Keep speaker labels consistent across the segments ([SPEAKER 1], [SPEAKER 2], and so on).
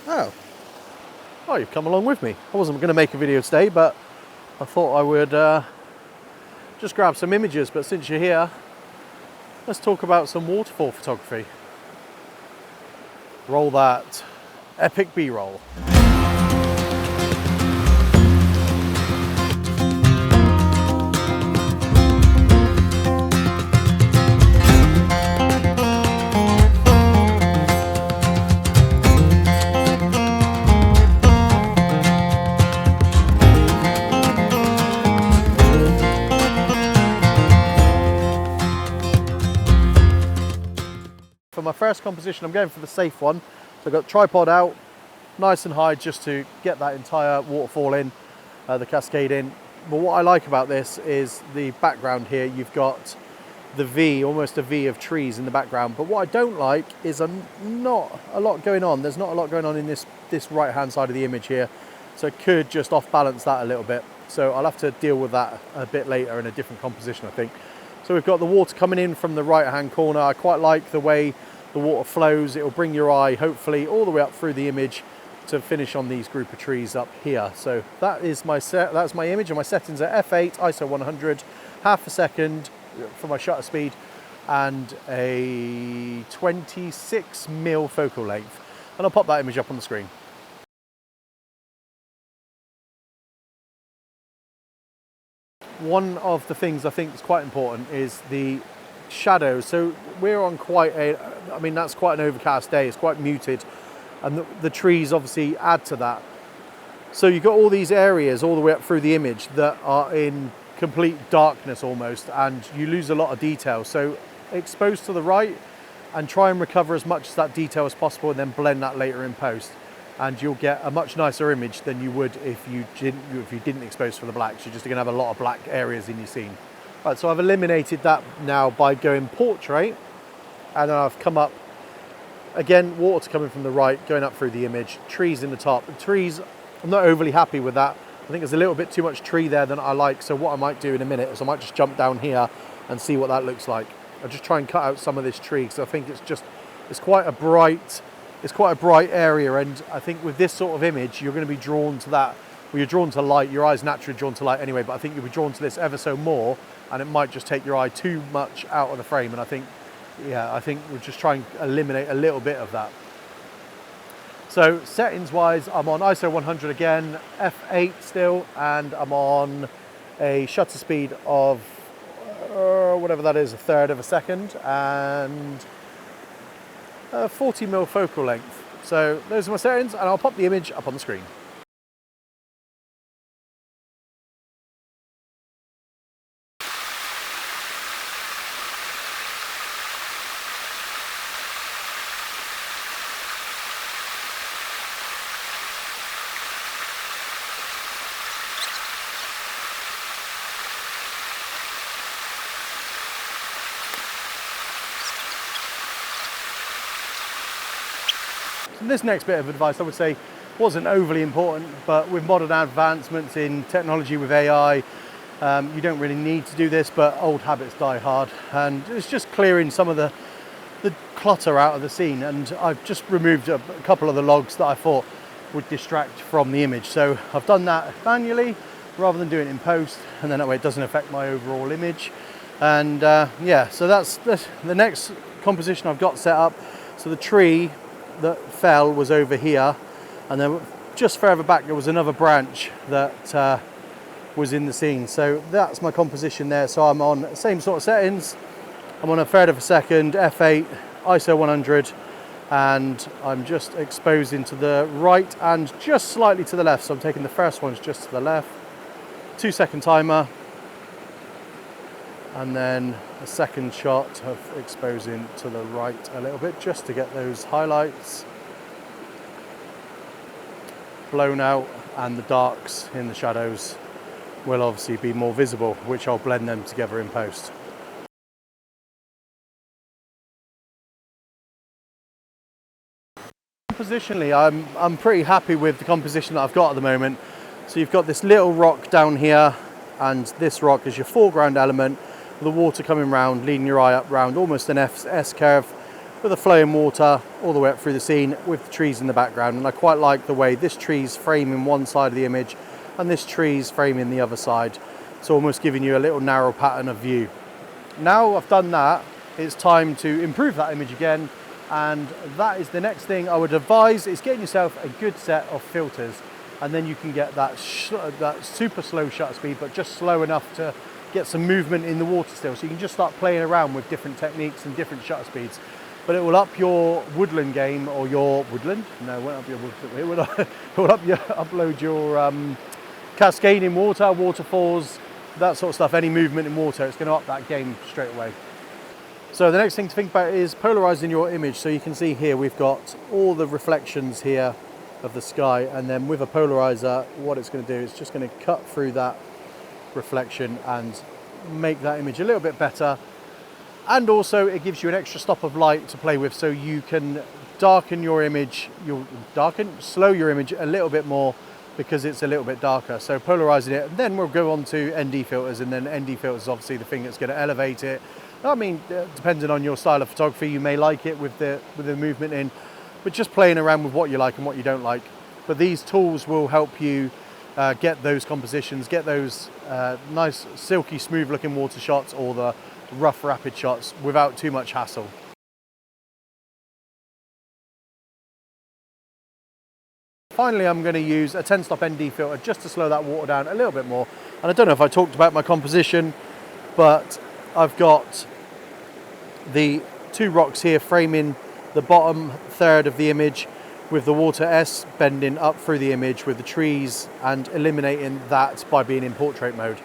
[SPEAKER 1] Oh. Oh, you've come along with me. I wasn't going to make a video today, but I thought I would just grab some images. But since you're here, let's talk about some waterfall photography. Roll that epic B-roll. For my first composition, I'm going for the safe one. So I've got tripod out, nice and high, just to get that entire waterfall in, the cascade in. But what I like about this is the background here. You've got the V, almost a V of trees in the background. But what I don't like is not a lot going on. There's not a lot going on in this right-hand side of the image here. So I could just off-balance that a little bit. So I'll have to deal with that a bit later in a different composition, I think. So we've got the water coming in from the right-hand corner. I quite like the way the water flows. It will bring your eye, hopefully, all the way up through the image to finish on these group of trees up here. So that is that's my image, and my settings are f8, ISO 100, half a second for my shutter speed, and a 26mm focal length. And I'll pop that image up on the screen. One of the things I think is quite important is the shadows. So we're on that's quite an overcast day. It's quite muted, and the trees obviously add to that. So you've got all these areas all the way up through the image that are in complete darkness almost, and you lose a lot of detail. So expose to the right and try and recover as much of that detail as possible, and then blend that later in post, and you'll get a much nicer image than you would if you didn't expose for the blacks. You're just going to have a lot of black areas in your scene. Right, so I've eliminated that now by going portrait, and then I've come up again, water coming from the right, going up through the image, trees in the top. The trees, I'm not overly happy with that. I think there's a little bit too much tree there than I like. So what I might do in a minute is I might just jump down here and see what that looks like. I'll just try and cut out some of this tree, because I think it's quite a bright area, and I think with this sort of image you're going to be drawn to that. Well, you're drawn to light, your eye's naturally drawn to light anyway, but I think you'll be drawn to this ever so more, and it might just take your eye too much out of the frame, and I think we'll just try and eliminate a little bit of that. So settings wise, I'm on ISO 100 again, f8 still, and I'm on a shutter speed of whatever that is, a third of a second, and 40mm focal length. So those are my settings, and I'll pop the image up on the screen. This next bit of advice, I would say, wasn't overly important, but with modern advancements in technology with AI, you don't really need to do this, but old habits die hard, and it's just clearing some of the clutter out of the scene. And I've just removed a couple of the logs that I thought would distract from the image. So I've done that manually rather than doing it in post, and then that way it doesn't affect my overall image. And yeah, so that's the next composition I've got set up. So the tree that fell was over here, and then just further back there was another branch that was in the scene. So that's my composition there. So I'm on the same sort of settings. I'm on a third of a second, f8, ISO 100, and I'm just exposing to the right and just slightly to the left. So I'm taking the first ones just to the left, 2-second timer, and then a second shot of exposing to the right a little bit, just to get those highlights blown out, and the darks in the shadows will obviously be more visible, which I'll blend them together in post. Compositionally, I'm pretty happy with the composition that I've got at the moment. So you've got this little rock down here, and this rock is your foreground element, the water coming round, leading your eye up round almost an S curve, with the flowing water all the way up through the scene with the trees in the background. And I quite like the way this tree's framing one side of the image and this tree's framing the other side. It's almost giving you a little narrow pattern of view. Now I've done that, it's time to improve that image again, and that is the next thing I would advise, is getting yourself a good set of filters, and then you can get that super slow shutter speed, but just slow enough to get some movement in the water still. So you can just start playing around with different techniques and different shutter speeds. But it will up your woodland game, or your woodland? No, it won't up your woodland. It will upload your cascading water, waterfalls, that sort of stuff. Any movement in water, it's going to up that game straight away. So the next thing to think about is polarizing your image. So you can see here we've got all the reflections here of the sky, and then with a polarizer, what it's going to do is just going to cut through that reflection and make that image a little bit better. And also it gives you an extra stop of light to play with, so you can darken your image, slow your image a little bit more because it's a little bit darker. So polarizing it, and then we'll go on to ND filters, and then ND filters is obviously the thing that's going to elevate it. I mean, depending on your style of photography, you may like it with the movement in, but just playing around with what you like and what you don't like. But these tools will help you get those compositions, get those nice silky smooth looking water shots, or the rough rapid shots without too much hassle. Finally, I'm going to use a 10-stop ND filter just to slow that water down a little bit more. And I don't know if I talked about my composition, but I've got the two rocks here framing the bottom third of the image, with the water S bending up through the image with the trees, and eliminating that by being in portrait mode.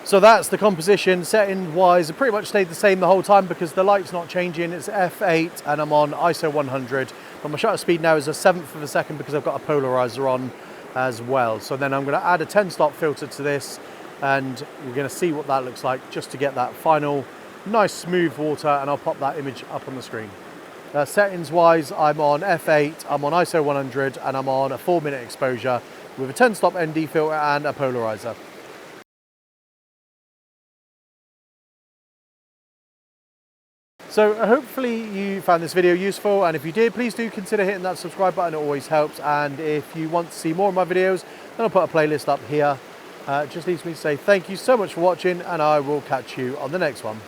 [SPEAKER 1] So that's the composition. Setting wise, it pretty much stayed the same the whole time because the light's not changing. It's f8 and I'm on ISO 100, but my shutter speed now is a 1/7 of a second because I've got a polarizer on as well. So then I'm going to add a 10-stop filter to this, and we're going to see what that looks like just to get that final nice smooth water, and I'll pop that image up on the screen. Settings wise, I'm on f8, I'm on ISO 100, and I'm on a 4-minute exposure with a 10-stop ND filter and a polarizer. So hopefully you found this video useful, and if you did, please do consider hitting that subscribe button. It always helps. And if you want to see more of my videos, then I'll put a playlist up here. It just leaves me to say thank you so much for watching, and I will catch you on the next one.